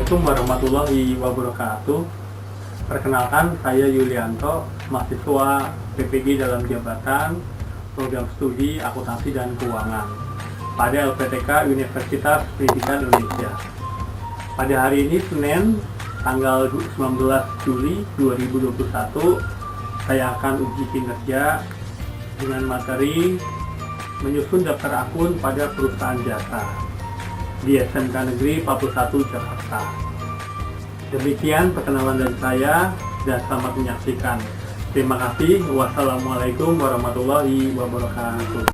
Assalamualaikum warahmatullahi wabarakatuh. Perkenalkan, saya Yulianto, mahasiswa PPG dalam jabatan Program Studi Akuntansi dan Keuangan pada LPTK Universitas Pendidikan Indonesia. Pada hari ini Senin, tanggal 19 Juli 2021, saya akan uji kinerja dengan materi menyusun daftar akun pada perusahaan jasa di SMK Negeri 41 Jakarta. Demikian perkenalan dari saya dan selamat menyaksikan. Terima kasih. Wassalamualaikum warahmatullahi wabarakatuh.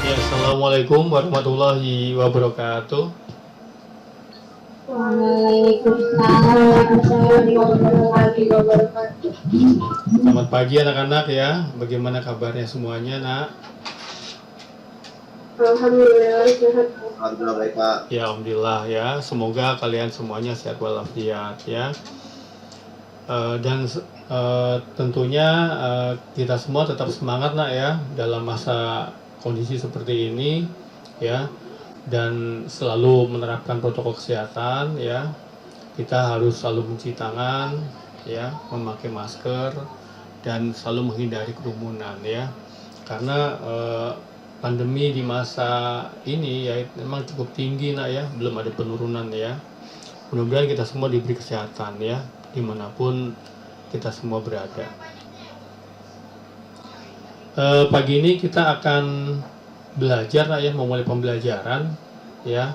Ya, Assalamualaikum warahmatullahi wabarakatuh. Waalaikumsalam warahmatullahi wabarakatuh. Selamat pagi anak-anak ya. Bagaimana kabarnya semuanya, Nak? Alhamdulillah sehat. Alhamdulillah baik Pak. Ya, alhamdulillah ya. Semoga kalian semuanya sehat walafiat ya. Tentunya kita semua tetap semangat, Nak ya, dalam masa kondisi seperti ini ya, dan selalu menerapkan protokol kesehatan ya. Kita harus selalu mencuci tangan ya, memakai masker dan selalu menghindari kerumunan ya, karena pandemi di masa ini ya memang cukup tinggi, Nak ya, belum ada penurunan ya. Mudah-mudahan kita semua diberi kesehatan ya, dimanapun kita semua berada. Pagi ini kita akan belajar, Nak ya, memulai pembelajaran ya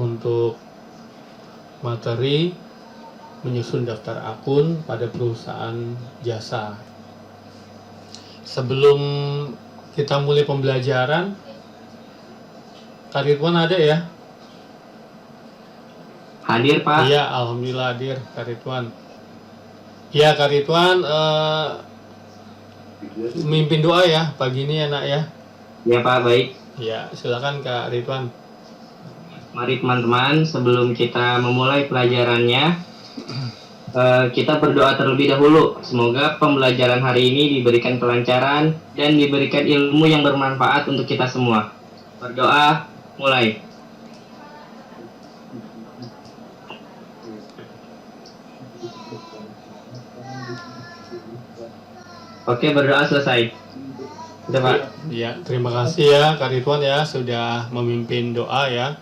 untuk materi menyusun daftar akun pada perusahaan jasa. Sebelum kita mulai pembelajaran, Kak Ridwan ada ya? Hadir Pak. Iya, alhamdulillah hadir Kak Ridwan. Ya, Kak Ridwan memimpin doa ya pagi ini ya, Nak ya. Ya Pak, baik. Ya, silakan Kak Ridwan. Mari teman-teman, sebelum kita memulai pelajarannya, kita berdoa terlebih dahulu. Semoga pembelajaran hari ini diberikan kelancaran dan diberikan ilmu yang bermanfaat untuk kita semua. Berdoa, mulai. Oke, berdoa selesai. Udah Pak. Ya, terima kasih ya Kak Ridwan ya sudah memimpin doa ya.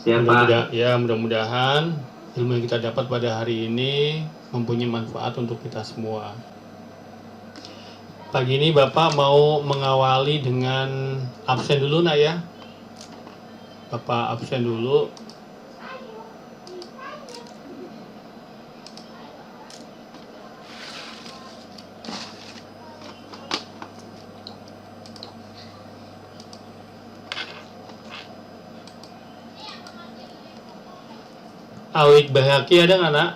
Siap Pak. Mudah-mudahan ilmu yang kita dapat pada hari ini mempunyai manfaat untuk kita semua. Pagi ini Bapak mau mengawali dengan absen dulu, Nak ya. Bapak absen dulu. Awik Bahaki ada nggak, Nak?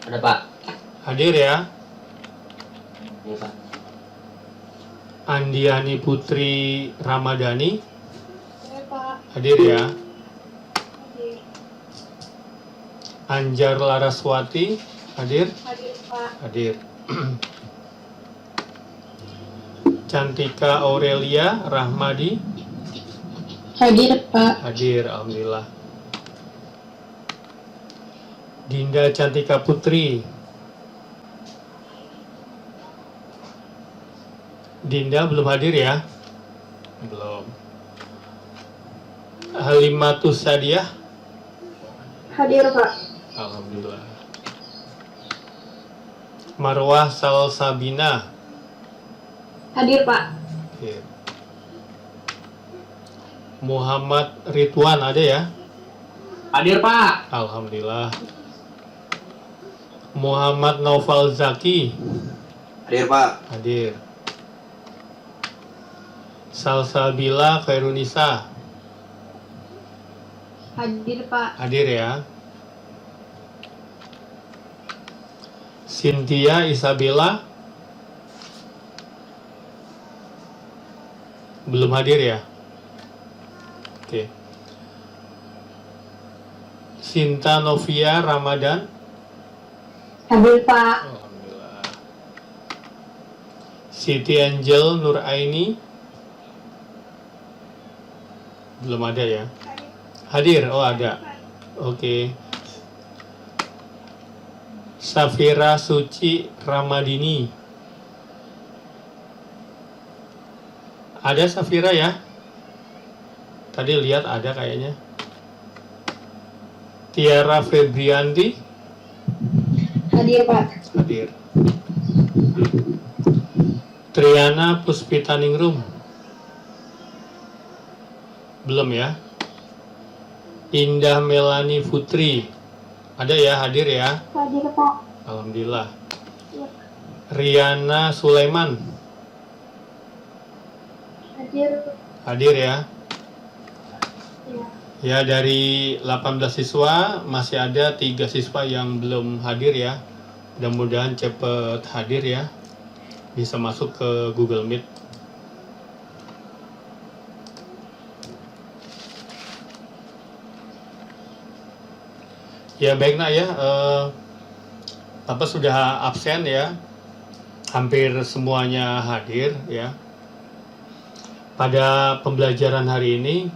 Ada Pak. Hadir ya. Iya Pak. Andiani Putri Ramadhani Ya Pak. hadir ya. Hadir. Anjar Laraswati hadir. Hadir Pak. Hadir. Cantika Aurelia Rahmadi Hadir Pak. hadir, alhamdulillah. Dinda Cantika Putri. Dinda belum hadir ya? Belum. Halimatus Sadiah. Hadir Pak. Alhamdulillah. Marwah Salsabina. Hadir Pak. Hadir. Muhammad Ridwan ada ya? Hadir Pak. Alhamdulillah. Muhammad Naufal Zaki Hadir Pak. Hadir. Salsabila Khairunisa. Hadir Pak. Hadir ya. Cynthia Isabella. Belum hadir ya? Oke. Sinta Novia Ramadan. Hadir Pak. Alhamdulillah. Siti Angel Nuraini. Belum ada ya? Hadir? Oh ada. Oke. Safira Suci Ramadini. Ada Safira ya? Tadi lihat ada kayaknya. Tiara Febrianti. Hadir Pak. Hadir. Triana Puspitaningrum. Belum ya? Indah Melani Putri. Ada ya, hadir ya? Hadir Pak. Alhamdulillah. Iya. Riana Sulaiman. Hadir. Hadir ya? Iya. Ya, dari 18 siswa masih ada 3 siswa yang belum hadir ya. Mudah-mudahan cepat hadir ya. Bisa masuk ke Google Meet. Ya baik nak ya, Bapak sudah absen ya, hampir semuanya hadir ya. Pada pembelajaran hari ini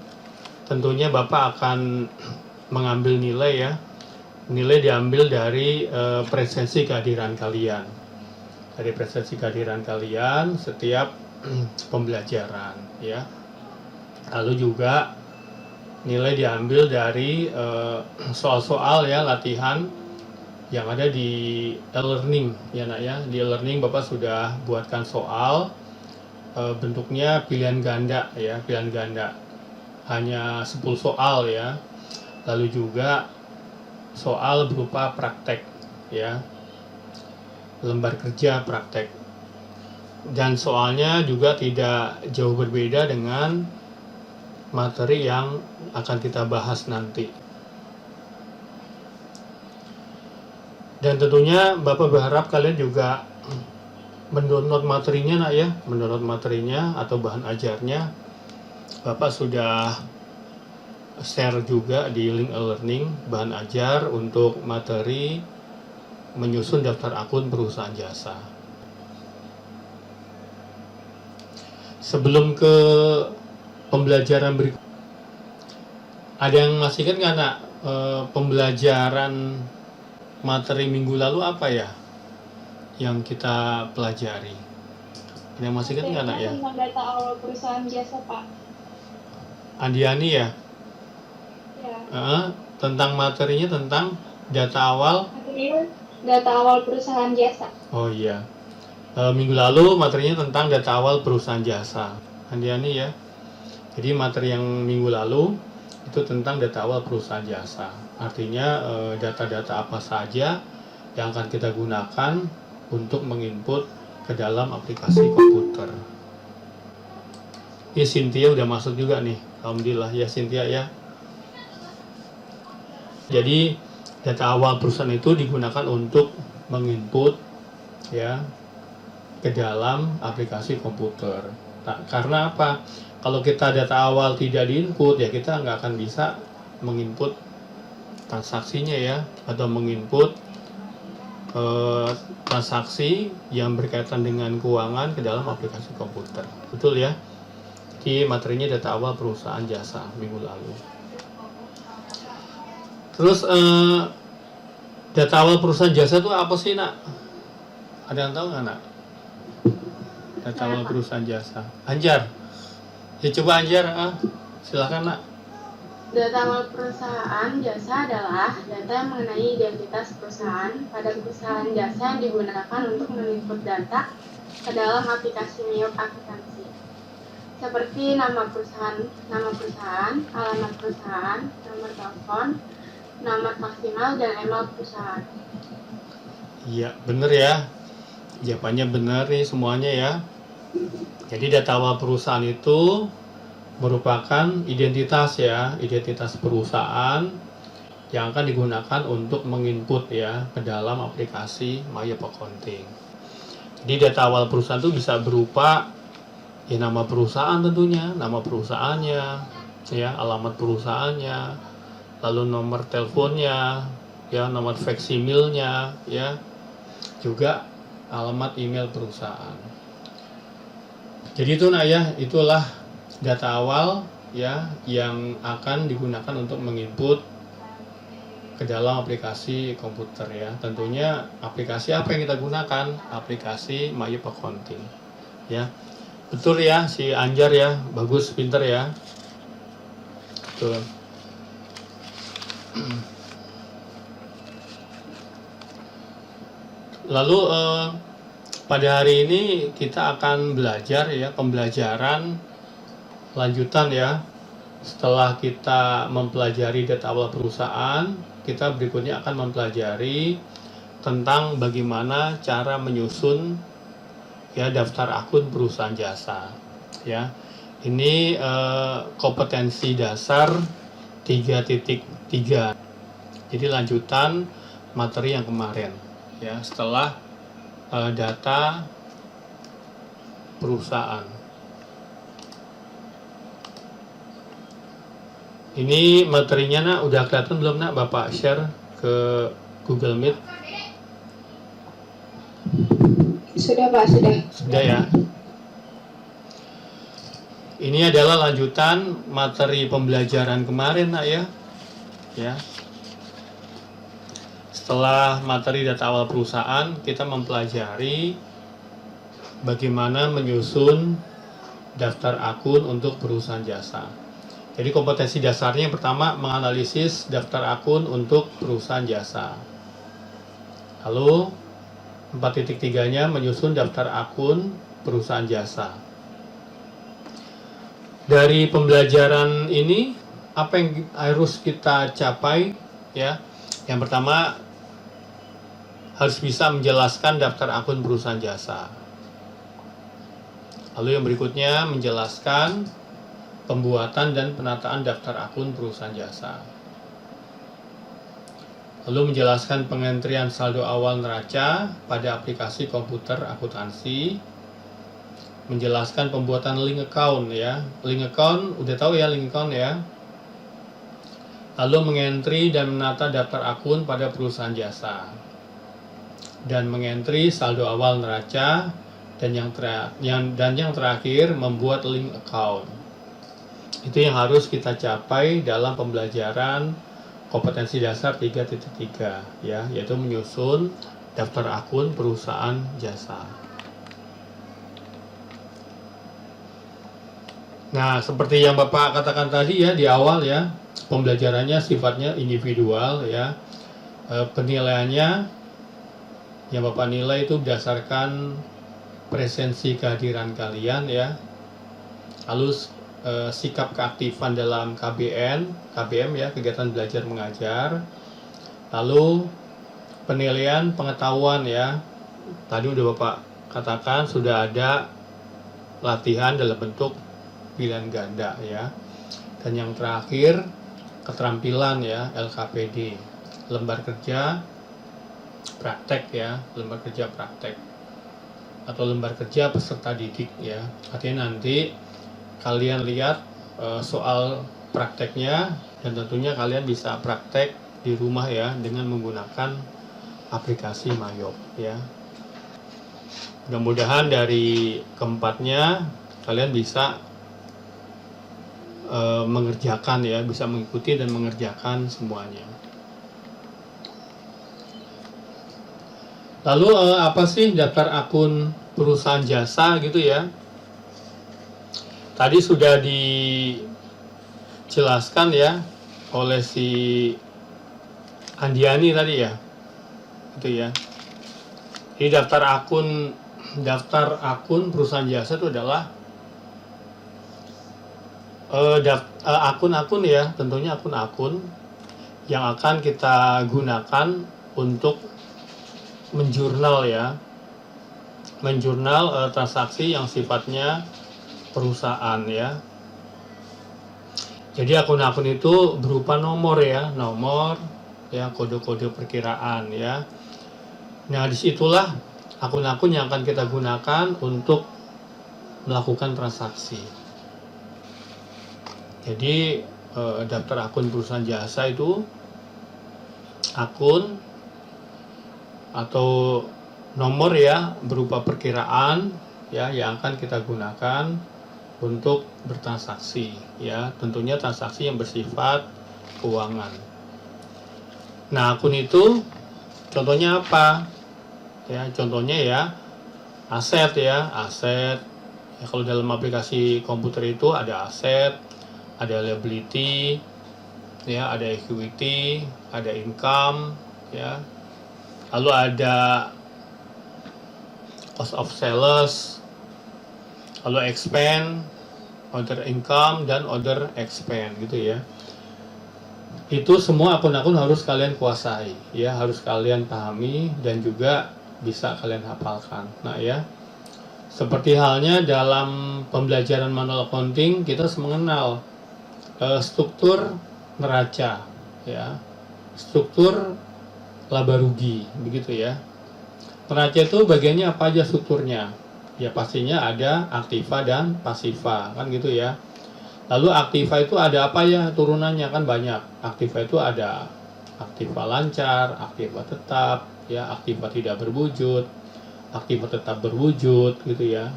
tentunya Bapak akan mengambil nilai ya. Nilai diambil dari presensi kehadiran kalian. Dari presensi kehadiran kalian setiap pembelajaran ya. Lalu juga nilai diambil dari soal-soal ya, latihan yang ada di e-learning ya nak ya. Di e-learning Bapak sudah buatkan soal, bentuknya pilihan ganda ya, pilihan ganda. Hanya 10 soal ya. Lalu juga soal berupa praktek ya. Lembar kerja praktek. Dan soalnya juga tidak jauh berbeda dengan materi yang akan kita bahas nanti. Dan tentunya Bapak berharap kalian juga mendownload materinya nak ya, mendownload materinya atau bahan ajarnya. Bapak sudah share juga di link e-learning bahan ajar untuk materi menyusun daftar akun perusahaan jasa. Sebelum ke pembelajaran berikut, ada yang masih ingat nggak nak pembelajaran materi minggu lalu apa ya yang kita pelajari? Ada yang masih ingat nggak nak ya? Tentang data awal perusahaan jasa Pak. Andiani ya? Ya. Tentang materinya tentang data awal. Data awal perusahaan jasa. Oh iya. Minggu lalu materinya tentang data awal perusahaan jasa. Andiani ya. Jadi materi yang minggu lalu itu tentang data awal perusahaan jasa. Artinya data-data apa saja yang akan kita gunakan untuk menginput ke dalam aplikasi komputer. Ini Cynthia udah masuk juga nih. Alhamdulillah ya Cynthia ya. Jadi data awal perusahaan itu digunakan untuk menginput ya ke dalam aplikasi komputer. Nah, karena apa? Kalau kita data awal tidak diinput ya kita nggak akan bisa menginput transaksinya ya, atau menginput transaksi yang berkaitan dengan keuangan ke dalam aplikasi komputer. Betul ya? Jadi materinya data awal perusahaan jasa minggu lalu. Terus data awal perusahaan jasa itu apa sih nak? Ada yang tahu nggak nak? Data awal perusahaan jasa. Anjar. Ya coba Anjar, silakan nak. Data awal perusahaan jasa adalah data yang mengenai identitas perusahaan pada perusahaan jasa yang digunakan untuk menginput data ke dalam aplikasi MIOP akuntansi. Seperti nama perusahaan, alamat perusahaan, nomor telepon, nomor maksimal, dan email perusahaan. Iya, bener ya. Jawabannya benar nih semuanya ya. Jadi data awal perusahaan itu merupakan identitas ya, identitas perusahaan yang akan digunakan untuk menginput ya ke dalam aplikasi MyYop Accounting. Jadi data awal perusahaan itu bisa berupa ya nama perusahaan tentunya, nama perusahaannya, ya alamat perusahaannya, lalu nomor teleponnya, ya nomor faksimilnya, ya juga alamat email perusahaan. Jadi itu nah ya, itulah data awal ya yang akan digunakan untuk menginput ke dalam aplikasi komputer ya. Tentunya aplikasi apa yang kita gunakan? Aplikasi MyYop Accounting. Ya. Betul ya si Anjar ya, bagus, pinter ya. Betul. Lalu pada hari ini kita akan belajar ya, pembelajaran lanjutan ya. Setelah kita mempelajari data awal perusahaan, kita berikutnya akan mempelajari tentang bagaimana cara menyusun ya daftar akun perusahaan jasa ya. Ini kompetensi dasar 3.3. Jadi lanjutan materi yang kemarin ya, setelah data perusahaan. Ini materinya nak udah kelihatan belum nak Bapak share ke Google Meet? Sudah Pak, sudah. Sudah ya. Ini adalah lanjutan materi pembelajaran kemarin nak ya. Ya. Setelah materi data awal perusahaan, kita mempelajari bagaimana menyusun daftar akun untuk perusahaan jasa. Jadi kompetensi dasarnya yang pertama menganalisis daftar akun untuk perusahaan jasa. Lalu 4.3-nya menyusun daftar akun perusahaan jasa. Dari pembelajaran ini apa yang harus kita capai ya? Yang pertama harus bisa menjelaskan daftar akun perusahaan jasa. Lalu yang berikutnya menjelaskan pembuatan dan penataan daftar akun perusahaan jasa. Lalu menjelaskan pengentrian saldo awal neraca pada aplikasi komputer akuntansi. Menjelaskan pembuatan link account ya. Link account, udah tahu ya link account ya. Lalu mengentri dan menata daftar akun pada perusahaan jasa. Dan mengentri saldo awal neraca dan yang terakhir membuat link account. Itu yang harus kita capai dalam pembelajaran kompetensi dasar 3.3 ya, yaitu menyusun daftar akun perusahaan jasa. Nah, seperti yang Bapak katakan tadi ya di awal ya, pembelajarannya sifatnya individual ya. Penilaiannya yang Bapak nilai itu berdasarkan presensi kehadiran kalian ya. Lalu sikap keaktifan dalam KBM ya, kegiatan belajar mengajar. Lalu penilaian pengetahuan ya. Tadi udah Bapak katakan sudah ada latihan dalam bentuk pilihan ganda ya. Dan yang terakhir keterampilan ya, LKPD, lembar kerja praktek ya, lembar kerja praktek atau lembar kerja peserta didik ya. Artinya nanti kalian lihat soal prakteknya dan tentunya kalian bisa praktek di rumah ya dengan menggunakan aplikasi MyYop ya. Mudah-mudahan dari keempatnya kalian bisa mengerjakan ya, bisa mengikuti dan mengerjakan semuanya. Lalu apa sih daftar akun perusahaan jasa gitu ya? Tadi sudah dijelaskan ya oleh si Andiani tadi ya, itu ya. Jadi daftar akun perusahaan jasa itu adalah akun-akun ya, tentunya akun-akun yang akan kita gunakan untuk menjurnal ya, menjurnal transaksi yang sifatnya perusahaan ya. Jadi akun-akun itu berupa nomor ya, kode-kode perkiraan ya. Nah, disitulah akun-akun yang akan kita gunakan untuk melakukan transaksi. Jadi daftar akun perusahaan jasa itu akun atau nomor ya berupa perkiraan ya yang akan kita gunakan untuk bertransaksi ya, tentunya transaksi yang bersifat keuangan. Nah, akun itu contohnya apa? Ya, contohnya ya aset ya. Ya, kalau dalam aplikasi komputer itu ada aset, ada liability, ya, ada equity, ada income, ya. Lalu ada cost of sales, lalu expense, other income, dan other expense gitu ya. Itu semua akun-akun harus kalian kuasai, ya, harus kalian pahami dan juga bisa kalian hafalkan. Nah ya, seperti halnya dalam pembelajaran manual accounting, kita harus mengenal struktur neraca, ya, struktur laba rugi, begitu ya. Neraca itu bagiannya apa aja strukturnya? Ya pastinya ada aktiva dan pasiva, kan gitu ya. Lalu aktiva itu ada apa ya turunannya, kan banyak. Aktiva itu ada aktiva lancar, aktiva tetap, ya, aktiva tidak berwujud, aktiva tetap berwujud gitu ya.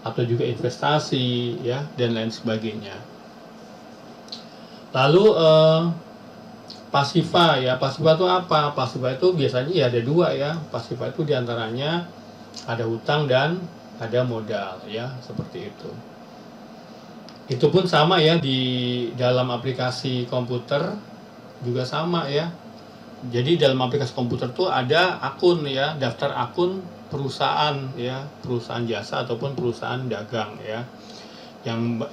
Atau juga investasi ya dan lain sebagainya. Lalu pasiva ya, pasiva itu apa? Pasiva itu biasanya ya ada dua ya. Pasiva itu diantaranya ada hutang dan ada modal ya, seperti itu. Itu pun sama ya, di dalam aplikasi komputer juga sama ya. Jadi dalam aplikasi komputer tuh ada akun ya, daftar akun perusahaan ya, perusahaan jasa ataupun perusahaan dagang ya.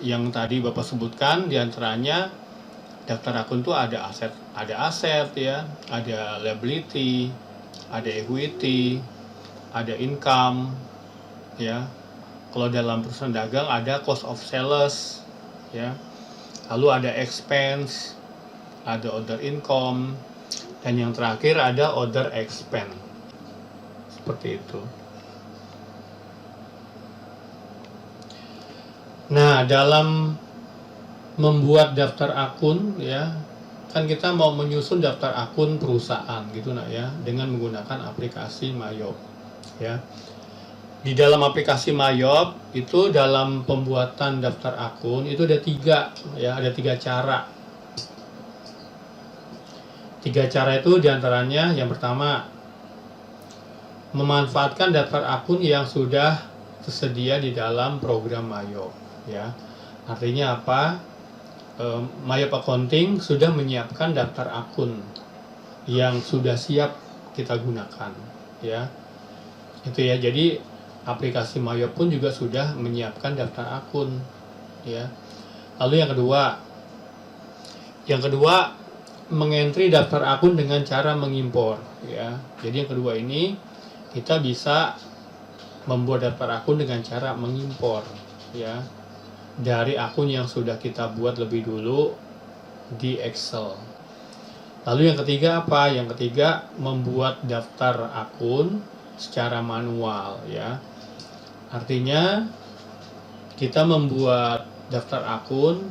Yang tadi Bapak sebutkan diantaranya daftar akun tuh ada aset ya, ada liability, ada equity, ada income ya. Kalau dalam perusahaan dagang ada cost of sales ya. Lalu ada expense, ada other income, dan yang terakhir ada other expense. Seperti itu. Nah, dalam membuat daftar akun ya, kan kita mau menyusun daftar akun perusahaan gitu nah ya, dengan menggunakan aplikasi Mayop ya. Di dalam aplikasi Mayop itu dalam pembuatan daftar akun itu ada tiga cara. Tiga cara itu diantaranya yang pertama, memanfaatkan daftar akun yang sudah tersedia di dalam program Mayop ya. Artinya apa? Mayop Accounting sudah menyiapkan daftar akun yang sudah siap kita gunakan ya. Itu ya, jadi aplikasi Mayop pun juga sudah menyiapkan daftar akun ya. Lalu yang kedua mengentri daftar akun dengan cara mengimpor ya. Jadi yang kedua ini kita bisa membuat daftar akun dengan cara mengimpor ya, dari akun yang sudah kita buat lebih dulu di Excel. Lalu yang ketiga apa? Yang ketiga membuat daftar akun secara manual ya. Artinya kita membuat daftar akun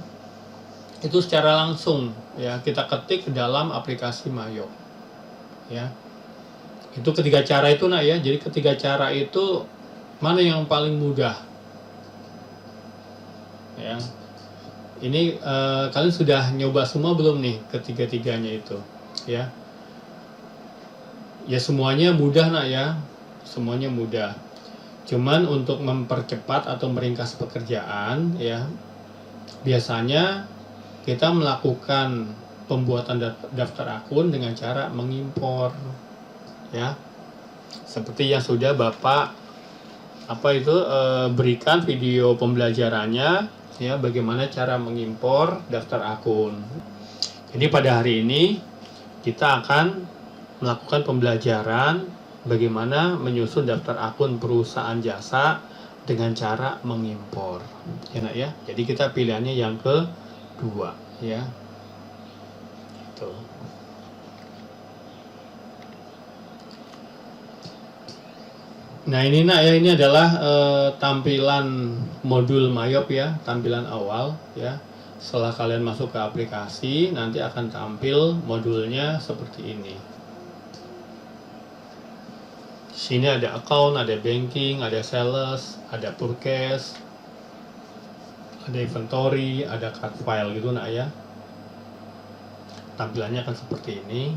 itu secara langsung ya, kita ketik ke dalam aplikasi Mayop ya. Itu ketiga cara itu nah ya. Jadi ketiga cara itu mana yang paling mudah ya? Ini kalian sudah nyoba semua belum nih ketiga-tiganya itu ya? Ya semuanya mudah nak ya, semuanya mudah. Cuman untuk mempercepat atau meringkas pekerjaan ya, biasanya kita melakukan pembuatan daftar akun dengan cara mengimpor ya. Seperti yang sudah Bapak berikan video pembelajarannya ya, bagaimana cara mengimpor daftar akun. Jadi pada hari ini kita akan melakukan pembelajaran bagaimana menyusun daftar akun perusahaan jasa dengan cara mengimpor. Ya nak ya. Jadi kita pilihannya yang kedua ya. Tuh. Nah ini nak ya, ini adalah tampilan modul Mayop ya, tampilan awal ya. Setelah kalian masuk ke aplikasi, nanti akan tampil modulnya seperti ini. Sini ada account, ada banking, ada sales, ada purchase, ada inventory, ada card file gitu nak ya. Tampilannya akan seperti ini.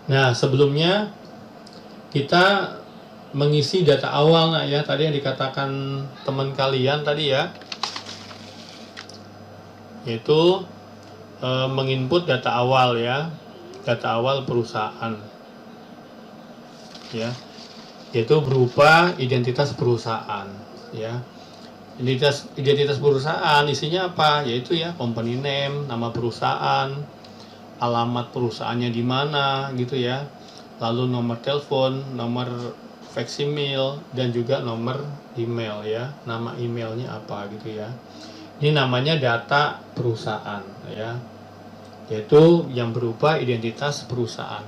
Nah, sebelumnya kita mengisi data awal nak ya, tadi yang dikatakan teman kalian tadi ya, yaitu menginput data awal ya, data awal perusahaan ya, yaitu berupa identitas perusahaan ya. Identitas perusahaan isinya apa? Yaitu ya company name, nama perusahaan, alamat perusahaannya di mana gitu ya, lalu nomor telepon, nomor faksimil, dan juga nomor email ya, nama emailnya apa gitu ya. Ini namanya data perusahaan ya, yaitu yang berupa identitas perusahaan.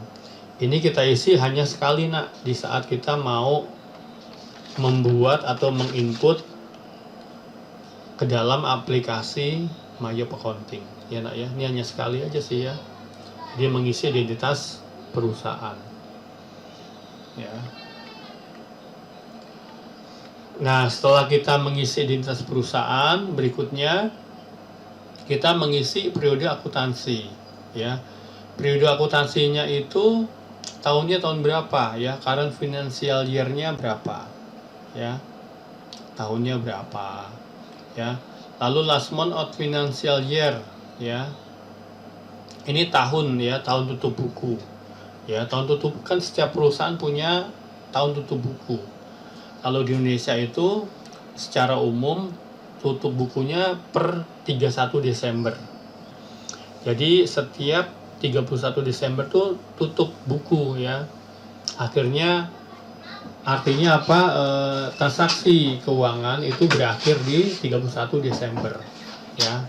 Ini kita isi hanya sekali nak, di saat kita mau membuat atau menginput ke dalam aplikasi Mayop Accounting ya nak ya. Ini hanya sekali aja sih ya, dia mengisi identitas perusahaan ya. Nah, setelah kita mengisi identitas perusahaan, berikutnya kita mengisi periode akuntansi ya. Periode akuntansinya itu tahunnya tahun berapa ya, current financial year-nya berapa ya, tahunnya berapa ya. Lalu last month of financial year ya, ini tahun ya, tahun tutup buku ya. Tahun tutup kan setiap perusahaan punya tahun tutup buku. Kalau di Indonesia itu secara umum tutup bukunya per 31 Desember. Jadi setiap 31 Desember tuh tutup buku ya. Artinya apa? Transaksi keuangan itu berakhir di 31 Desember ya.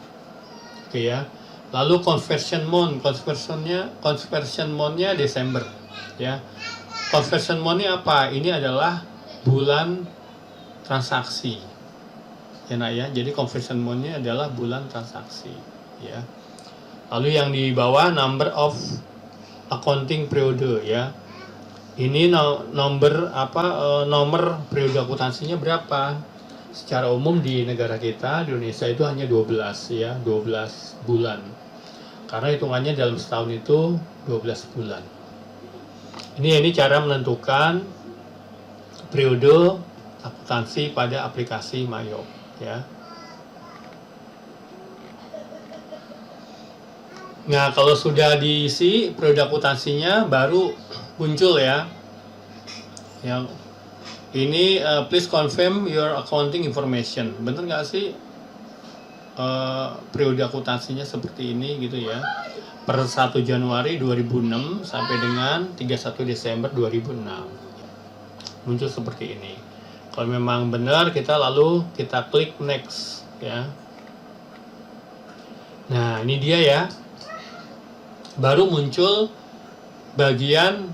Oke ya. Lalu conversion month-nya Desember ya. Conversion month-nya apa? Ini adalah bulan transaksi ya nak ya. Jadi conversion month-nya adalah bulan transaksi ya. Lalu yang di bawah number of accounting periode ya. Ini nomor periode akuntansinya berapa? Secara umum di negara kita, di Indonesia itu hanya 12 ya, 12 bulan. Karena hitungannya dalam setahun itu 12 bulan. Ini cara menentukan periode akuntansi pada aplikasi Mayop ya. Nah, kalau sudah diisi periode akuntansinya baru muncul ya. Yang ini please confirm your accounting information. Bener nggak sih periode akuntansinya seperti ini gitu ya. Per 1 Januari 2006 sampai dengan 31 Desember 2006. Muncul seperti ini. Kalau memang benar, kita klik next ya. Nah, ini dia ya. Baru muncul bagian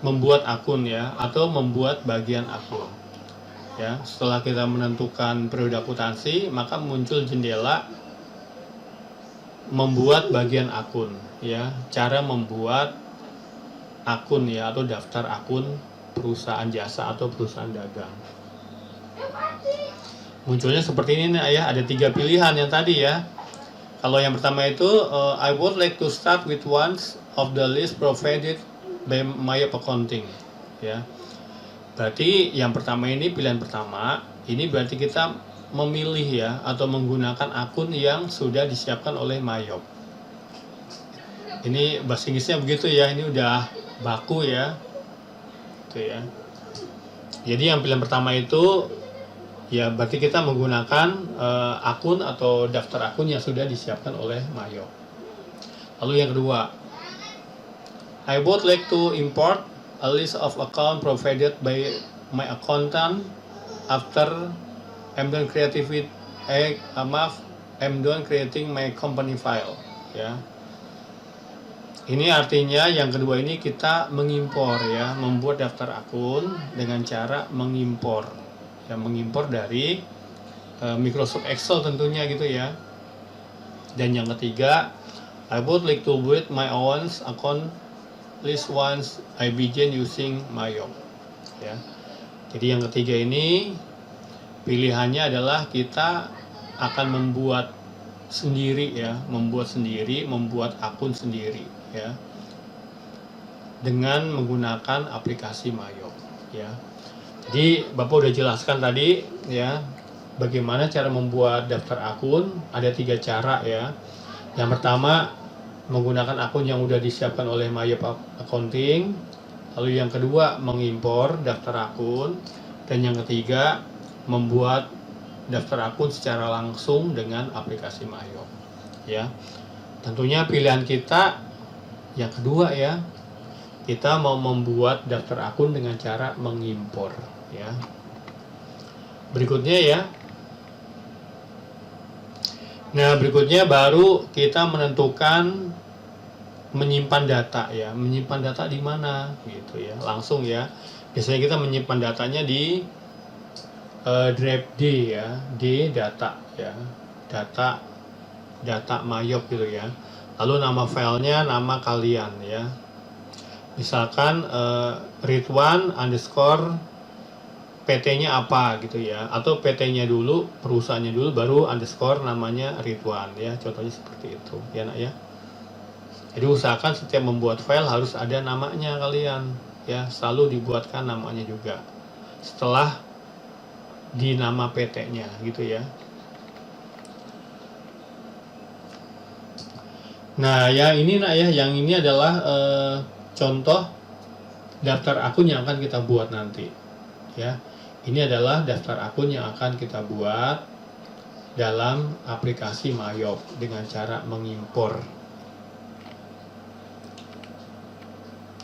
membuat akun ya, atau membuat bagian akun ya. Setelah kita menentukan periode akuntansi, maka muncul jendela membuat bagian akun ya. Cara membuat akun ya, atau daftar akun perusahaan jasa atau perusahaan dagang. Munculnya seperti ini nih ya, ada 3 pilihan yang tadi ya. Kalau yang pertama itu I would like to start with one of the list provided by Mayop Accounting ya. Berarti yang pertama ini, pilihan pertama ini berarti kita memilih ya, atau menggunakan akun yang sudah disiapkan oleh Mayop. Ini bahasa Inggrisnya begitu ya, ini udah baku ya. Ya. Jadi yang pilihan pertama itu ya berarti kita menggunakan akun atau daftar akun yang sudah disiapkan oleh Mayop. Lalu yang kedua, I would like to import a list of account provided by my accountant after I'm done I'm done creating my company file. Ya. Ini artinya yang kedua ini kita mengimpor ya, membuat daftar akun dengan cara mengimpor. Ya, mengimpor dari Microsoft Excel tentunya gitu ya. Dan yang ketiga, I would like to build my own account list once I begin using Mayop. Ya. Jadi yang ketiga ini pilihannya adalah kita akan membuat sendiri ya, membuat akun sendiri ya, dengan menggunakan aplikasi Mayop ya. Jadi Bapak udah jelaskan tadi ya, bagaimana cara membuat daftar akun. Ada 3 cara ya. Yang pertama, menggunakan akun yang udah disiapkan oleh Mayop Accounting. Lalu yang kedua, mengimpor daftar akun. Dan yang ketiga, membuat daftar akun secara langsung dengan aplikasi Mayop ya. Tentunya pilihan kita yang kedua ya, kita mau membuat daftar akun dengan cara mengimpor ya. Berikutnya ya, nah berikutnya baru kita menentukan menyimpan data ya. Menyimpan data di mana gitu ya, langsung ya. Biasanya kita menyimpan datanya di drive D ya, D data ya, data Mayop gitu ya. Lalu nama filenya nama kalian ya. Misalkan Ridwan underscore PT-nya apa gitu ya, atau PT-nya dulu, perusahaannya dulu, baru underscore namanya Ridwan ya. Contohnya seperti itu ya nak ya. Jadi usahakan setiap membuat file harus ada namanya kalian ya, selalu dibuatkan namanya juga setelah di nama PT-nya gitu ya. Nah ya ini nak ya, yang ini adalah contoh daftar akun yang akan kita buat nanti ya. Ini adalah daftar akun yang akan kita buat dalam aplikasi Mayop dengan cara mengimpor.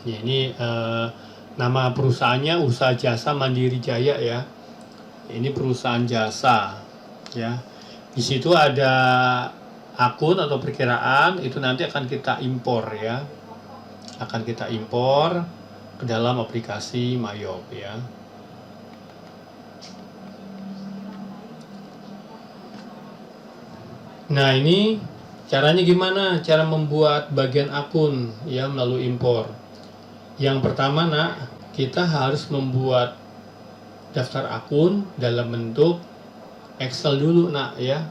Ya, ini nama perusahaannya Usaha Jasa Mandiri Jaya ya. Ini perusahaan jasa ya. Di situ ada akun atau perkiraan, itu nanti akan kita impor ya. Akan kita impor ke dalam aplikasi Mayop ya. Nah ini caranya gimana? Cara membuat bagian akun ya melalui impor. Yang pertama nak, kita harus membuat daftar akun dalam bentuk Excel dulu nak ya.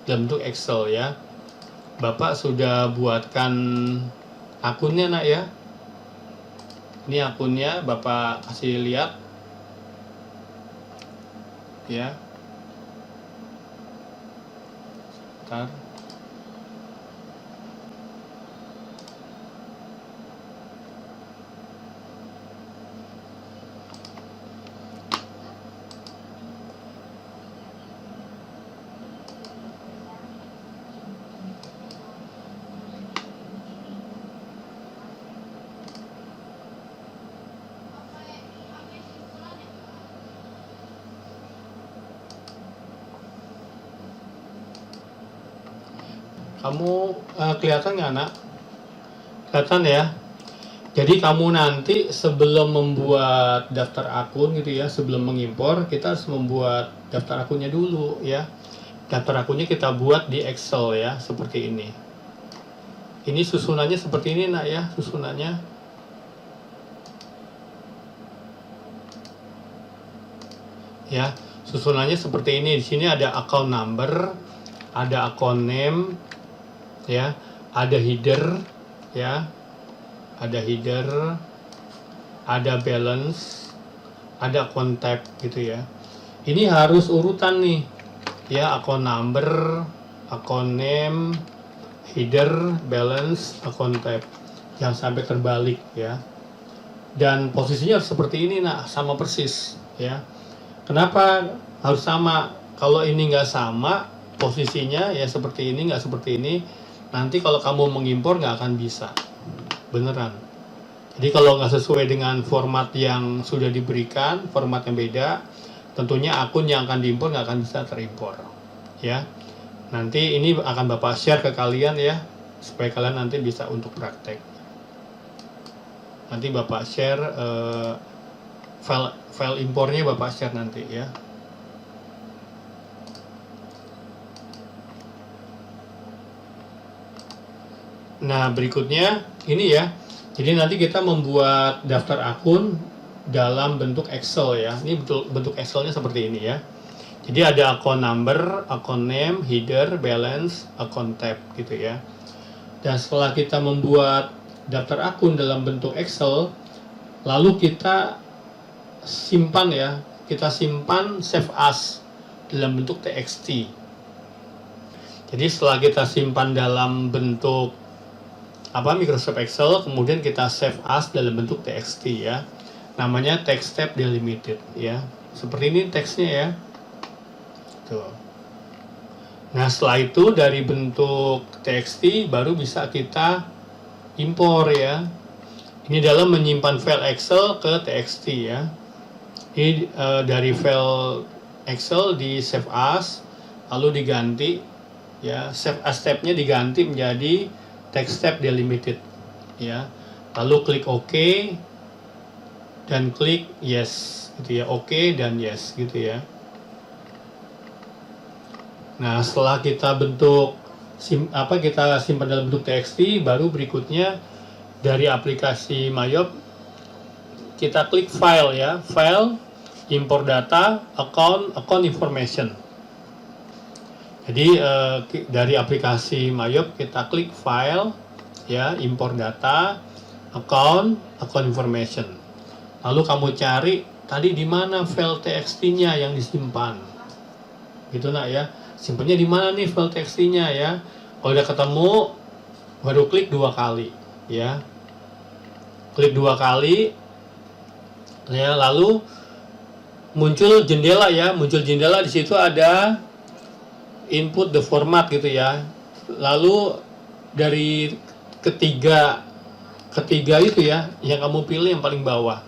Dalam bentuk Excel ya. Bapak sudah buatkan akunnya nak ya. Ini akunnya Bapak kasih lihat ya. Bentar. Kamu kelihatan nggak nak? Kelihatan ya. Jadi kamu nanti sebelum membuat daftar akun gitu ya, sebelum mengimpor, kita harus membuat daftar akunnya dulu ya. Daftar akunnya kita buat di Excel ya, seperti ini. Ini susunannya seperti ini nak ya, susunannya. Ya, susunannya seperti ini. Di sini ada account number, ada account name, ya, ada header, ya, ada header, ada balance, ada contact gitu ya. Ini harus urutan nih, ya, account number, account name, header, balance, account tab. Jangan sampai terbalik ya. Dan posisinya harus seperti ini nak, sama persis ya. Kenapa harus sama? Kalau ini nggak sama posisinya ya seperti ini, nggak seperti ini, nanti kalau kamu mengimpor nggak akan bisa, beneran Jadi kalau nggak sesuai dengan format yang sudah diberikan, format yang beda, tentunya akun yang akan diimpor nggak akan bisa terimpor. Ya, nanti ini akan Bapak share ke kalian ya, supaya kalian nanti bisa untuk praktek. Nanti Bapak share file impornya, Bapak share nanti ya. Nah, berikutnya ini ya. Jadi nanti kita membuat daftar akun dalam bentuk Excel ya. Ini bentuk Excelnya seperti ini ya. Jadi ada account number, account name, header, balance, account tab gitu ya. Dan setelah kita membuat daftar akun dalam bentuk Excel, lalu kita simpan ya. Kita simpan save as dalam bentuk txt. Jadi setelah kita simpan dalam bentuk Microsoft Excel, kemudian kita save as dalam bentuk txt ya, namanya text tab delimited ya, seperti ini teksnya ya. Tuh. Nah setelah itu dari bentuk txt baru bisa kita impor ya. Ini dalam menyimpan file Excel ke txt ya. Ini dari file Excel di save as, lalu diganti ya, save as tabnya diganti menjadi text tab delimited ya, lalu klik OK dan klik yes gitu ya, OK dan yes gitu ya. Nah setelah kita kita simpan dalam bentuk txt, baru berikutnya dari aplikasi Mayop kita klik file ya, file, import data, account information. Jadi dari aplikasi Mayop kita klik file ya, import data, account information. Lalu kamu cari tadi di mana file txt-nya yang disimpan. Gitu nak ya. Simpannya di mana nih file txt-nya ya. Kalau udah ketemu baru klik 2 kali ya. Klik 2 kali ya, lalu muncul jendela ya, di situ ada input the format gitu ya. Lalu dari ketiga itu ya, yang kamu pilih yang paling bawah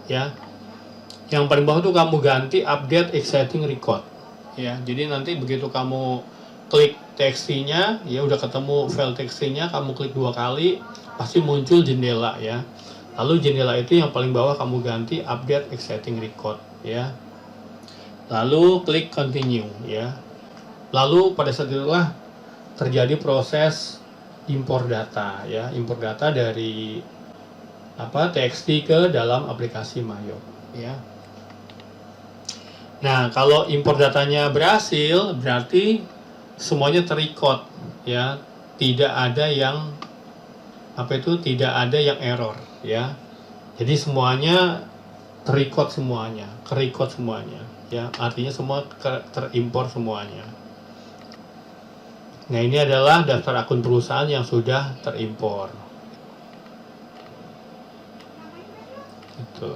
ya. Yang paling bawah itu kamu ganti update exciting record ya. Jadi nanti begitu kamu klik txt-nya ya, udah ketemu file txt-nya, kamu klik 2 kali pasti muncul jendela ya. Lalu jendela itu yang paling bawah kamu ganti update exciting record ya. Lalu klik continue ya. Lalu pada saat itulah terjadi proses impor data ya, impor data dari txt ke dalam aplikasi Mayop ya. Nah, kalau impor datanya berhasil, berarti semuanya terrecord ya, tidak ada yang tidak ada yang error ya. Jadi semuanya terrecord semuanya, kerecord semuanya ya, artinya semua terimpor semuanya. Nah, ini adalah daftar akun perusahaan yang sudah terimpor. Gitu.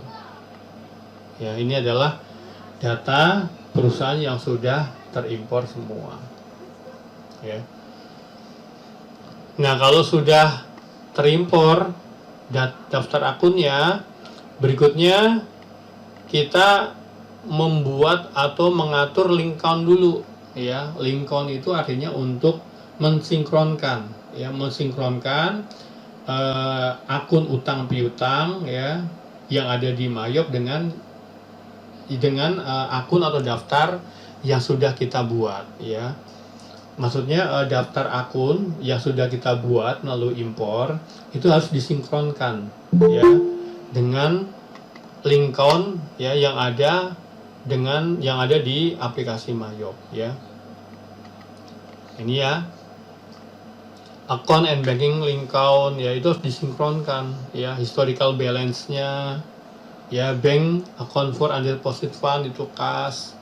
Ya, ini adalah data perusahaan yang sudah terimpor semua. Ya. Nah, kalau sudah terimpor daftar akunnya, berikutnya kita membuat atau mengatur link count dulu. Ya, link count itu artinya untuk mensinkronkan ya, akun utang piutang ya yang ada di Mayop dengan akun atau daftar yang sudah kita buat ya. Maksudnya daftar akun yang sudah kita buat melalui impor itu harus disinkronkan ya dengan link count ya yang ada di aplikasi Mayop ya. Ini ya, account and banking link count ya, itu harus disinkronkan ya, historical balance-nya ya, bank account for undeposited fund itu kas,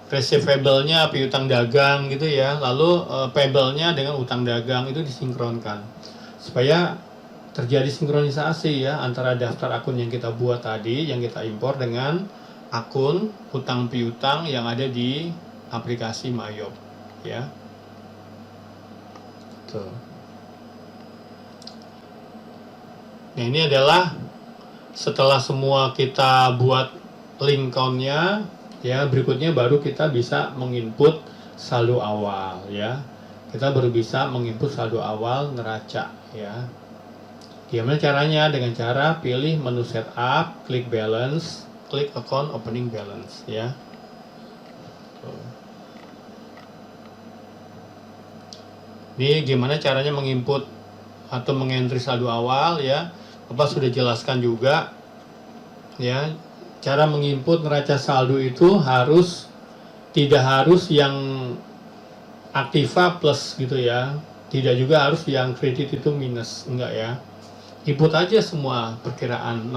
receivable-nya piutang dagang gitu ya, lalu payable-nya dengan utang dagang itu disinkronkan supaya terjadi sinkronisasi ya antara daftar akun yang kita buat tadi, yang kita impor dengan akun utang piutang yang ada di aplikasi Mayop ya. Tuh. Nah, ini adalah setelah semua kita buat link count-nya, ya berikutnya baru kita bisa menginput saldo awal, ya. Kita baru bisa menginput saldo awal neraca, ya. Gimana caranya? Dengan cara pilih menu setup, klik balance, klik account opening balance, ya. Ini gimana caranya menginput atau mengentry saldo awal, ya. Bapak sudah jelaskan juga, ya. Cara menginput neraca saldo itu tidak harus yang aktiva plus gitu ya. Tidak juga harus yang kredit itu minus, enggak ya. Input aja semua perkiraan,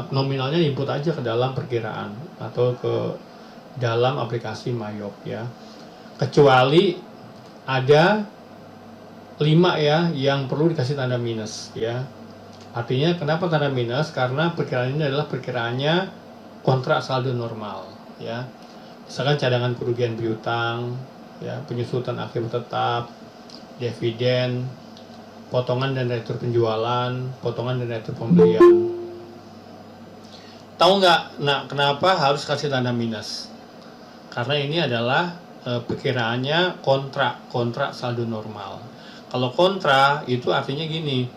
nominalnya input aja ke dalam perkiraan atau ke dalam aplikasi Mayop ya. Kecuali ada 5 ya yang perlu dikasih tanda minus ya. Artinya kenapa tanda minus? Karena perkiraan ini adalah perkiraannya kontrak saldo normal ya. Misalkan cadangan kerugian piutang, ya, penyusutan akibat tetap, dividen, potongan dan retur penjualan, potongan dan retur pembelian. Tahu nggak? Nah, kenapa harus kasih tanda minus? Karena ini adalah perkiraannya kontrak saldo normal. Kalau kontra itu artinya gini,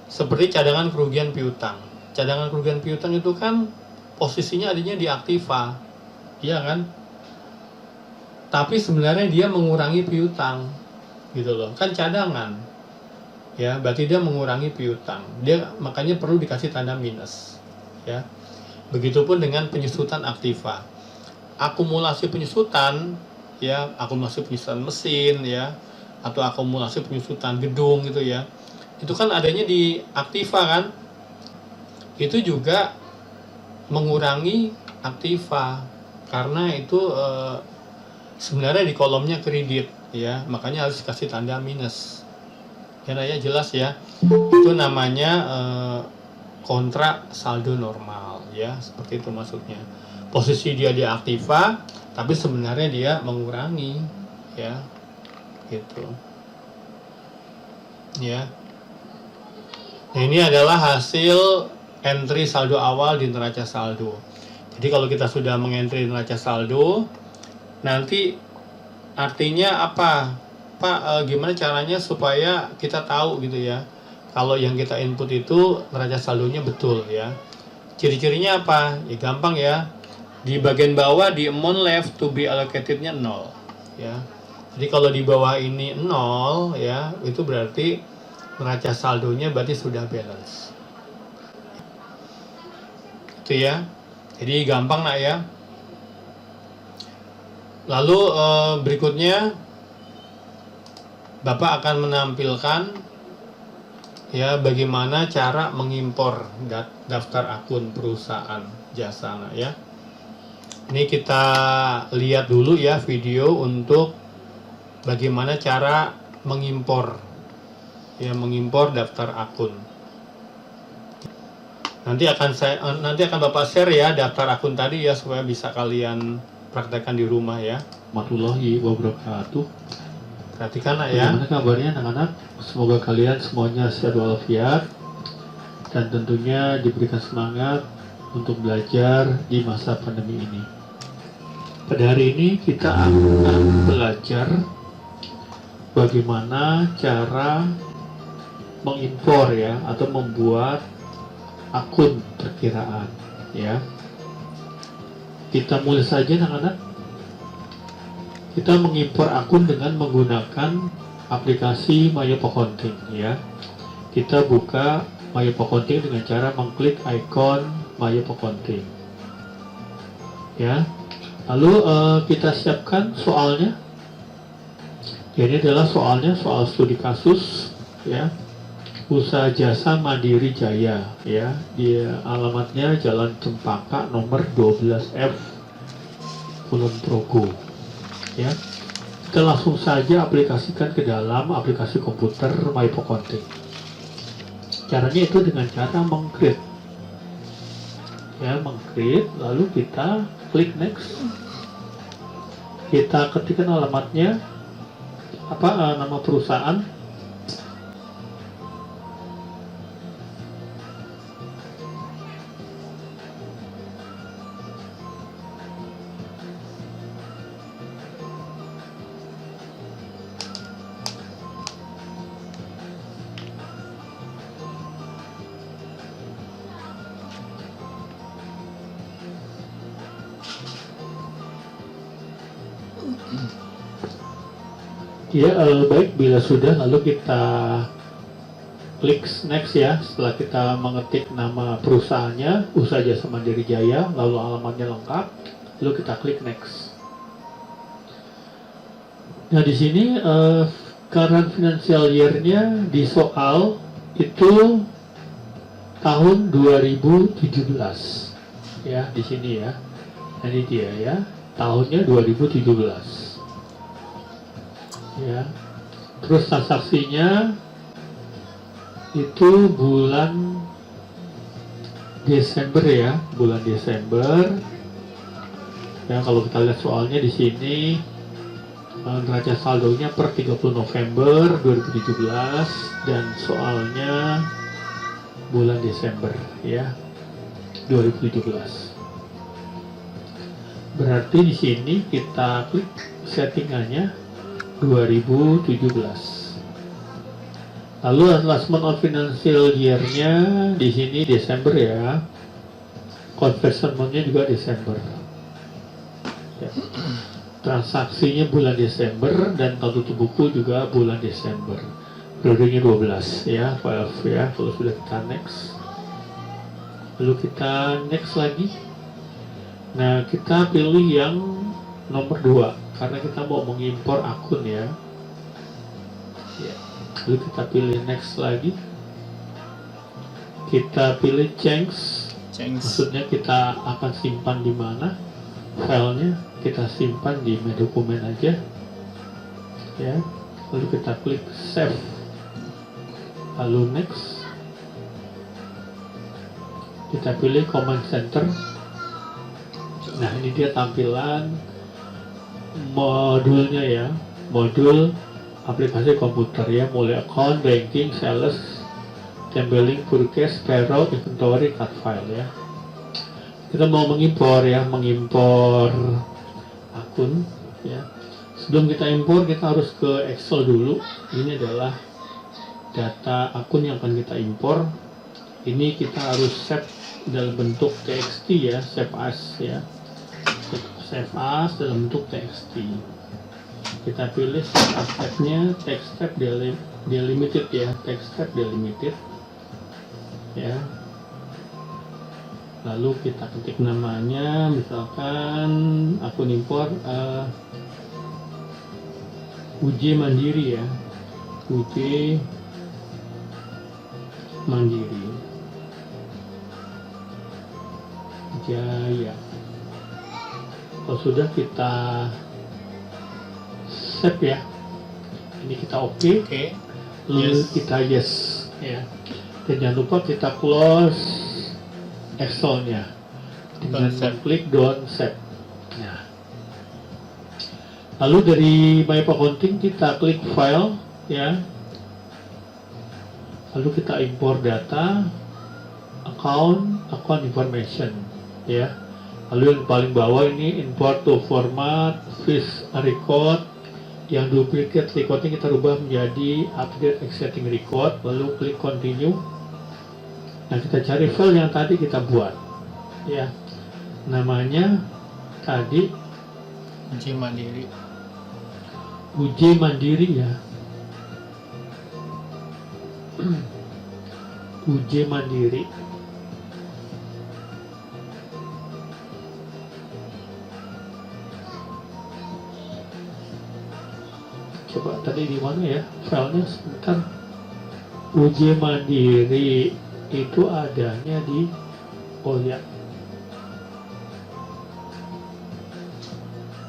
seperti cadangan kerugian piutang. Cadangan kerugian piutang itu kan posisinya adanya di aktiva, iya kan? Tapi sebenarnya dia mengurangi piutang, gitu loh. Kan cadangan, ya, berarti dia mengurangi piutang. Dia makanya perlu dikasih tanda minus, ya. Begitupun dengan penyusutan aktiva. Akumulasi penyusutan, ya, akumulasi penyusutan mesin, ya, atau akumulasi penyusutan gedung gitu ya. Itu kan adanya di aktiva kan? Itu juga mengurangi aktiva karena itu sebenarnya di kolomnya kredit ya, makanya harus kasih tanda minus. Ya, jelas ya. Itu namanya kontrak saldo normal ya, seperti itu maksudnya. Posisi dia di aktiva, tapi sebenarnya dia mengurangi ya, gitu. Ya. Nah, ini adalah hasil entry saldo awal di neraca saldo. Jadi kalau kita sudah mengentry neraca saldo, nanti artinya apa? Pak, gimana caranya supaya kita tahu gitu ya, kalau yang kita input itu neraca saldonya betul ya. Ciri-cirinya apa? Ya gampang ya. Di bagian bawah di amount left to be allocated-nya 0 ya. Jadi kalau di bawah ini 0 ya, itu berarti neraca saldonya berarti sudah balance. Itu ya. Jadi gampang nak ya. Lalu berikutnya Bapak akan menampilkan ya bagaimana cara mengimpor daftar akun perusahaan jasa nak ya. Ini kita lihat dulu ya video untuk bagaimana cara mengimpor daftar akun. Nanti akan Bapak share ya daftar akun tadi ya supaya bisa kalian praktekkan di rumah ya. Warahmatullahi wabarakatuh. Perhatikan nak ya. Bagaimana kabarnya anak-anak? Semoga kalian semuanya sehat walafiat dan tentunya diberikan semangat untuk belajar di masa pandemi ini. Pada hari ini kita akan belajar bagaimana cara mengimpor ya atau membuat akun perkiraan ya. Kita mulai saja anak-anak. Kita mengimpor akun dengan menggunakan aplikasi Mayop Accounting ya. Kita buka Mayop Accounting dengan cara mengklik ikon Mayop Accounting ya. Lalu kita siapkan soalnya. Ini adalah soalnya, soal studi kasus ya. Usaha Jasa Mandiri Jaya ya. Di alamatnya Jalan Cempaka nomor 12F Kulon Progo ya. Kita langsung saja aplikasikan ke dalam aplikasi komputer Mayop Accounting. Caranya itu dengan cara meng-create ya, meng-create lalu kita klik next. Kita ketikkan alamatnya nama perusahaan. Ya, baik, bila sudah lalu kita klik next ya. Setelah kita mengetik nama perusahaannya, Usaha Jasa Mandiri Jaya, lalu alamatnya lengkap, lalu kita klik next. Nah, di sini current financial year-nya di soal itu tahun 2017. Ya, di sini ya. Nah, ini dia ya. Tahunnya 2017. Ya. Terus transaksinya itu bulan Desember ya, bulan Desember. Ya, kalau kita lihat soalnya di sini neraca saldonya per 30 November 2017 dan soalnya bulan Desember ya 2017. Berarti di sini kita klik settingannya 2017. Lalu last month of financial year-nya di sini Desember ya. Conversion month-nya juga Desember. Ya. Transaksinya bulan Desember dan tahun tutup buku juga bulan Desember. Periodenya 12 ya, 12 ya. Kalau sudah kita next. Lalu kita next lagi. Nah, kita pilih yang nomor 2 karena kita mau mengimpor akun ya. Ya. Lalu kita pilih next lagi. Kita pilih change. Maksudnya kita akan simpan di mana filenya, kita simpan di dokumen aja ya. Lalu kita klik save, lalu next. Kita pilih command center. Nah, ini dia tampilan modulnya ya, modul aplikasi komputer ya, mulai account, banking, sales, tabelling, forecast, payroll, inventory, card file ya. Kita mau mengimpor ya, mengimpor akun ya. Sebelum kita impor, kita harus ke Excel dulu. Ini adalah data akun yang akan kita impor. Ini kita harus save dalam bentuk TXT ya, save as ya. Save as dalam bentuk TXT. Kita pilih save as tab-nya, text tab delimited ya, text tab delimited ya. Lalu kita ketik namanya, misalkan akun impor UJ Mandiri ya, UJ Mandiri Jaya. Kalau sudah kita save ya, ini kita oke. Lalu kita yes ya, dan jangan lupa kita close Excel-nya dengan klik don't save. Nah, lalu dari My Accounting kita klik file ya, lalu kita impor data account information ya. Lalu yang paling bawah ini import to format fish record, yang duplicate recordnya kita rubah menjadi update existing record, lalu klik continue. Nah, kita cari file yang tadi kita buat ya, namanya tadi UJ Mandiri. UJ Mandiri ya. UJ Mandiri. Coba tadi di mana ya filenya, sebentar. UJ Mandiri itu adanya di, oh ya,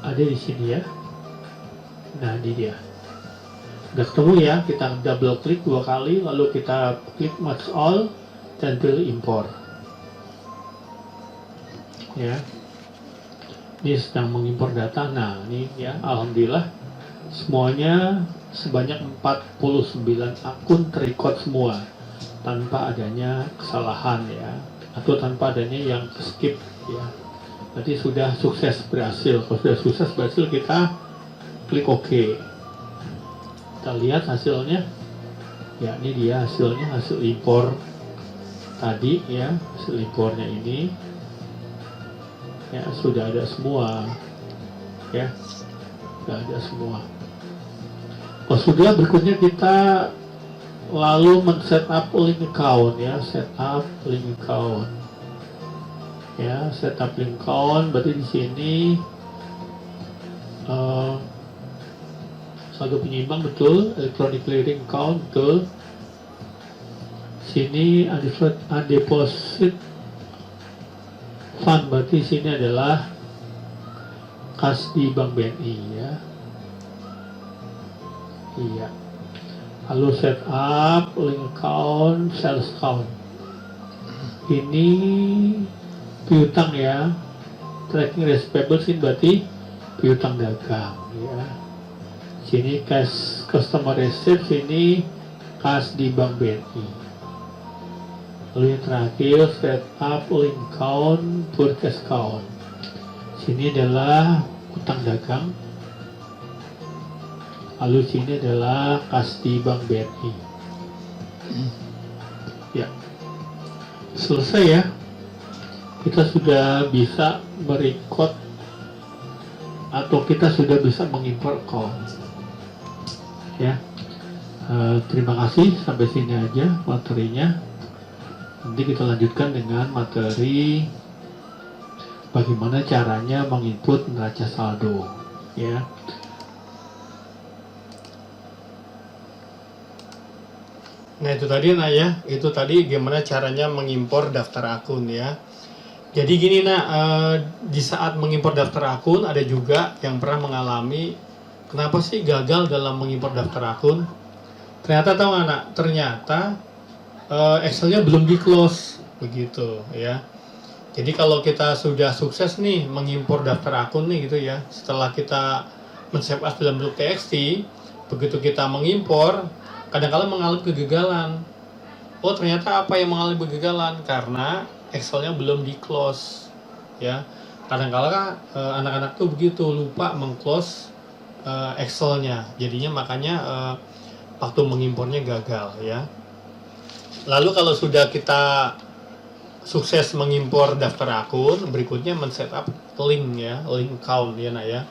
ada di sini ya. Nah, ini dia. Udah ketemu ya, kita double klik 2 kali, lalu kita klik match all dan pilih import ya. Ini sedang mengimpor data. Nah, ini ya, alhamdulillah semuanya sebanyak 49 akun terrecord semua tanpa adanya kesalahan ya, atau tanpa adanya yang skip ya. Berarti sudah sukses berhasil. Kalau sudah sukses berhasil, kita klik OK. Kita lihat hasilnya ya, ini dia hasilnya, hasil impor tadi ya, hasil impornya ini ya, sudah ada semua ya, sudah ada semua. Oh sudah, berikutnya kita lalu men-setup link account ya, setup link account. Ya, setup link account berarti di sini saldo penyeimbang betul, electronic clearing account betul. Sini undeposit fund berarti sini adalah kas di Bank BNI ya. Iya. Lalu setup link account, sales account. Ini piutang ya. Tracking receivables ini berarti piutang dagang ya. Sini cash customer receipt, sini kas di Bank BNI. Lalu yang terakhir setup link account, purchase account. Sini adalah utang dagang. Lalu sini adalah kas di Bank BNI. Ya, selesai ya. Kita sudah bisa merecord atau kita sudah bisa mengimpor account. Ya, terima kasih, sampai sini aja materinya. Nanti kita lanjutkan dengan materi bagaimana caranya menginput neraca saldo. Ya. Nah itu tadi nak ya, itu tadi gimana caranya mengimpor daftar akun ya. Jadi gini nak, di saat mengimpor daftar akun ada juga yang pernah mengalami kenapa sih gagal dalam mengimpor daftar akun. Ternyata tahu nggak nak, ternyata Excelnya belum di close begitu ya. Jadi kalau kita sudah sukses nih mengimpor daftar akun nih gitu ya, setelah kita men-save as dalam bentuk TXT, begitu kita mengimpor kadang-kadang mengalami kegagalan. Oh ternyata apa yang mengalami kegagalan? Karena Excelnya belum di close ya. Kadang-kadang anak-anak tuh begitu lupa meng-close Excelnya, jadinya makanya waktu mengimpornya gagal ya. Lalu kalau sudah kita sukses mengimpor daftar akun, berikutnya men-setup link ya, link account ya nak ya.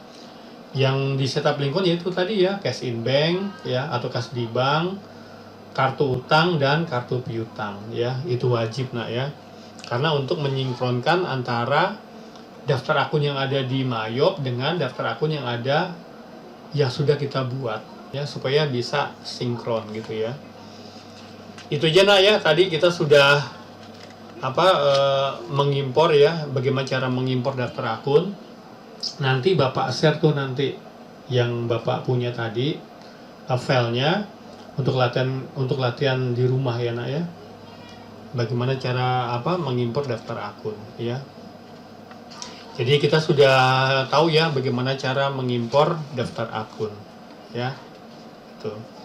Yang di setup link account yaitu tadi ya, cash in bank ya, atau kas di bank, kartu utang dan kartu piutang ya, itu wajib nak ya. Karena untuk menyinkronkan antara daftar akun yang ada di Mayop dengan daftar akun yang ada yang sudah kita buat ya, supaya bisa sinkron gitu ya. Itu aja nak ya, tadi kita sudah mengimpor ya, bagaimana cara mengimpor daftar akun. Nanti Bapak share tuh nanti yang Bapak punya tadi filenya untuk latihan di rumah ya nak ya. Bagaimana cara mengimpor daftar akun ya. Jadi kita sudah tahu ya bagaimana cara mengimpor daftar akun ya. Tuh.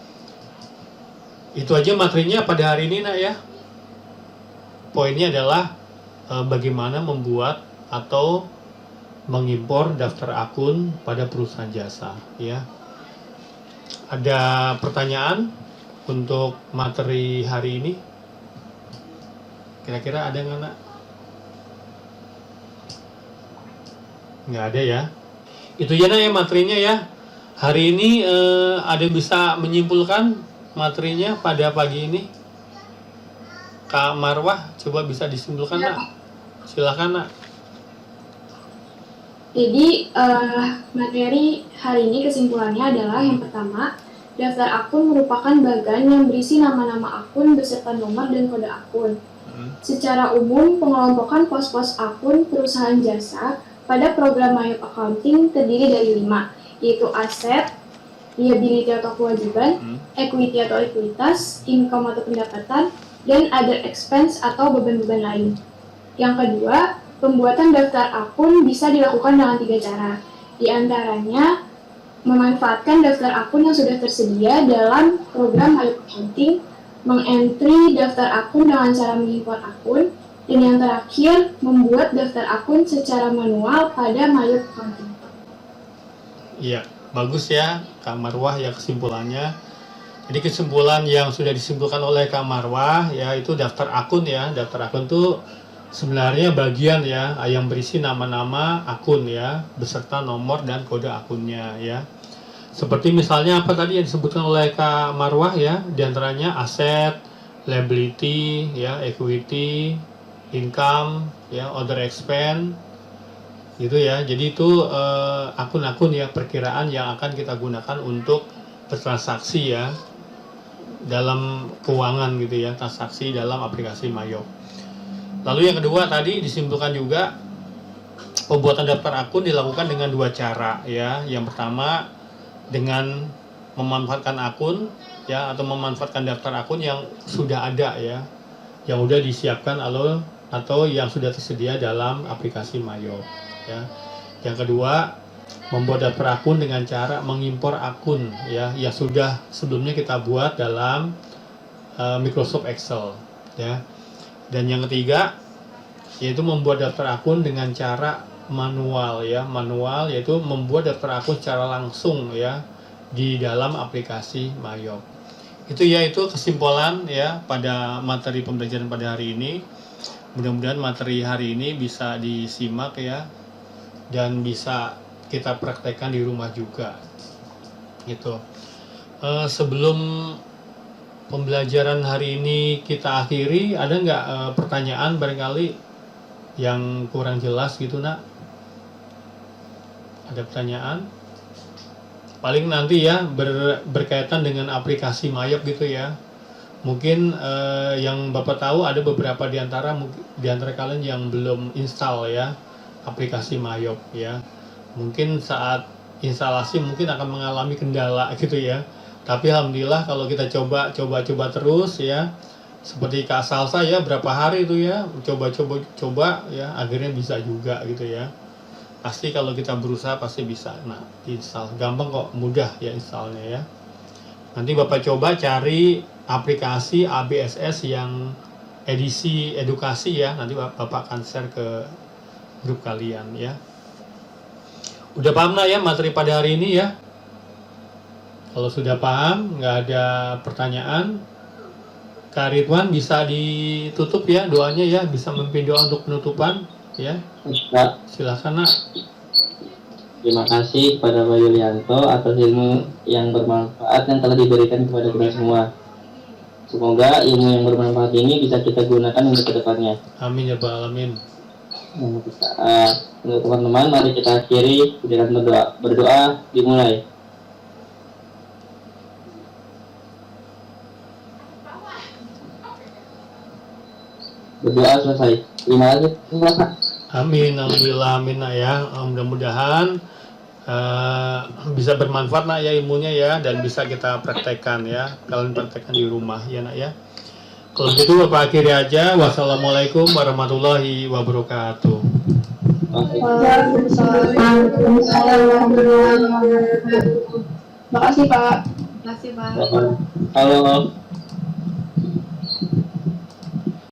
Itu aja materinya pada hari ini nak ya. Poinnya adalah bagaimana membuat atau mengimpor daftar akun pada perusahaan jasa ya. Ada pertanyaan untuk materi hari ini? Kira-kira ada nggak nak? Nggak ada ya. Itu aja nak ya materinya ya. Hari ini ada bisa menyimpulkan materinya pada pagi ini? Kak Marwah, coba bisa disimpulkan nak? Silakan nak. Jadi materi hari ini kesimpulannya adalah yang pertama, daftar akun merupakan bagan yang berisi nama-nama akun beserta nomor dan kode akun. Secara umum, pengelompokan pos-pos akun perusahaan jasa pada program Mayop Accounting terdiri dari 5, yaitu aset, liability atau kewajiban, equity atau ekuitas, income atau pendapatan, dan other expense atau beban-beban lain. Yang kedua, pembuatan daftar akun bisa dilakukan dengan 3 cara. Di antaranya, memanfaatkan daftar akun yang sudah tersedia dalam program Mayop Accounting, mengentry daftar akun dengan cara mengimport akun, dan yang terakhir, membuat daftar akun secara manual pada Mayop Accounting. Iya, bagus ya Kak Marwah ya kesimpulannya. Jadi kesimpulan yang sudah disimpulkan oleh Kak Marwah ya itu daftar akun ya. Daftar akun itu sebenarnya bagian ya yang berisi nama-nama akun ya beserta nomor dan kode akunnya ya. Seperti misalnya apa tadi yang disebutkan oleh Kak Marwah ya, diantaranya aset, liability, ya, equity, income, ya, other expense, gitu ya. Jadi itu akun-akun ya perkiraan yang akan kita gunakan untuk bertransaksi ya dalam keuangan gitu ya, transaksi dalam aplikasi Mayop. Lalu yang kedua tadi disimpulkan juga pembuatan daftar akun dilakukan dengan dua cara ya. Yang pertama dengan memanfaatkan akun ya, atau memanfaatkan daftar akun yang sudah ada ya, yang sudah disiapkan atau yang sudah tersedia dalam aplikasi Mayop ya. Yang kedua, membuat daftar akun dengan cara mengimpor akun ya yang sudah sebelumnya kita buat dalam Microsoft Excel ya. Dan yang ketiga yaitu membuat daftar akun dengan cara manual ya, manual yaitu membuat daftar akun secara langsung ya di dalam aplikasi Mayop. Itu ya, itu kesimpulan ya pada materi pembelajaran pada hari ini. Mudah-mudahan materi hari ini bisa disimak ya dan bisa kita praktekkan di rumah juga gitu. Sebelum pembelajaran hari ini kita akhiri, ada nggak pertanyaan barangkali yang kurang jelas gitu nak? Ada pertanyaan? Paling nanti ya berkaitan dengan aplikasi Mayop gitu ya. Mungkin yang Bapak tahu ada beberapa di antara kalian yang belum install ya aplikasi Mayop ya. Mungkin saat instalasi mungkin akan mengalami kendala gitu ya. Tapi alhamdulillah kalau kita coba terus ya. Seperti Kak Salsa ya, berapa hari itu ya coba ya, akhirnya bisa juga gitu ya. Pasti kalau kita berusaha pasti bisa. Nah, install gampang kok, mudah ya installnya ya. Nanti Bapak coba cari aplikasi ABSS yang edisi edukasi ya. Nanti Bapak akan share ke grup kalian ya. Udah paham lah ya materi pada hari ini ya? Kalau sudah paham, nggak ada pertanyaan, Kak Ridwan bisa ditutup ya doanya ya, bisa memimpin doa untuk penutupan ya. Silakan nak. Terima kasih kepada Pak Yulianto atas ilmu yang bermanfaat yang telah diberikan kepada kita semua. Semoga ilmu yang bermanfaat ini bisa kita gunakan untuk kedepannya. Amin ya Rabbal Alamin. Untuk teman-teman, mari kita akhiri dengan berdoa dimulai. Berdoa selesai. Terima kasih. Amin, alhamdulillah, amin nak ya. Mudah-mudahan bisa bermanfaat nak ya ilmunya ya, dan bisa kita praktekkan ya. Kalian praktekkan di rumah ya nak ya. Kalau gitu Bapak akhiri aja. Wassalamualaikum warahmatullahi wabarakatuh. Waalaikumsalam. Makasih Pak. Terima kasih, Pak. Halo.